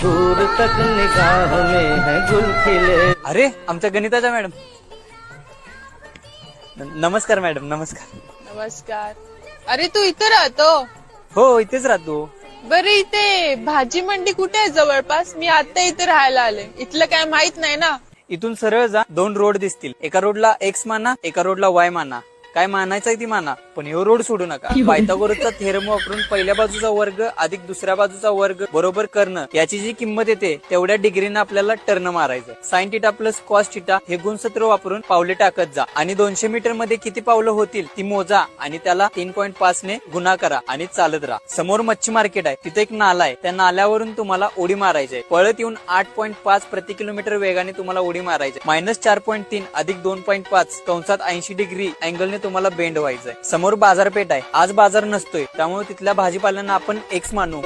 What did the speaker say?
दूर तक निगाह में है गुल खिले। अरे आमच्या गणिताच्या मॅडम, नमस्कार मॅडम. नमस्कार. नमस्कार. अरे तू इथे राहतो? हो इथेच राहतो. बरं इथे भाजी मंडी कुठे आहे जवळपास? मी आता इथे राहायला आले. इथलं काय माहित नाही ना. इथून सरळ जा, 2 रोड दिसतील. एका रोडला एक्स माना, एका रोडला वाय माना. काय मानायचंय ती माना, पण हे रोड सोडू नका. पायथागोरसचा थेरम वापरून पहिल्या बाजूचा वर्ग अधिक दुसऱ्या बाजूचा वर्ग बरोबर कर्ण याची जी किंमत येते तेवढ्या डिग्रीनं आपल्याला टर्न मारायचं. Sine theta plus cos theta हे गुणसूत्र वापरून पावले टाकत जा आणि 200 मीटर मध्ये किती पावलं होतील ती मोजा आणि त्याला 3.5 ने गुणा करा आणि चालत राहा. समोर मच्छी मार्केट आहे, तिथे एक नाला आहे. त्या नाल्यावरून तुम्हाला उडी मारायची आहे. पळत येऊन 8.5 प्रति किलोमीटर वेगाने तुम्हाला उडी मारायची. -4.3 अधिक 2.5 कंसात 80 डिग्री अँगलने तुम्हाला बेंड व्हायचंय. समोर बाजारपेठ आहे. आज बाजार नसतोय, त्यामुळे तिथल्या भाजीपाल्यांना आपण एक्स मानू.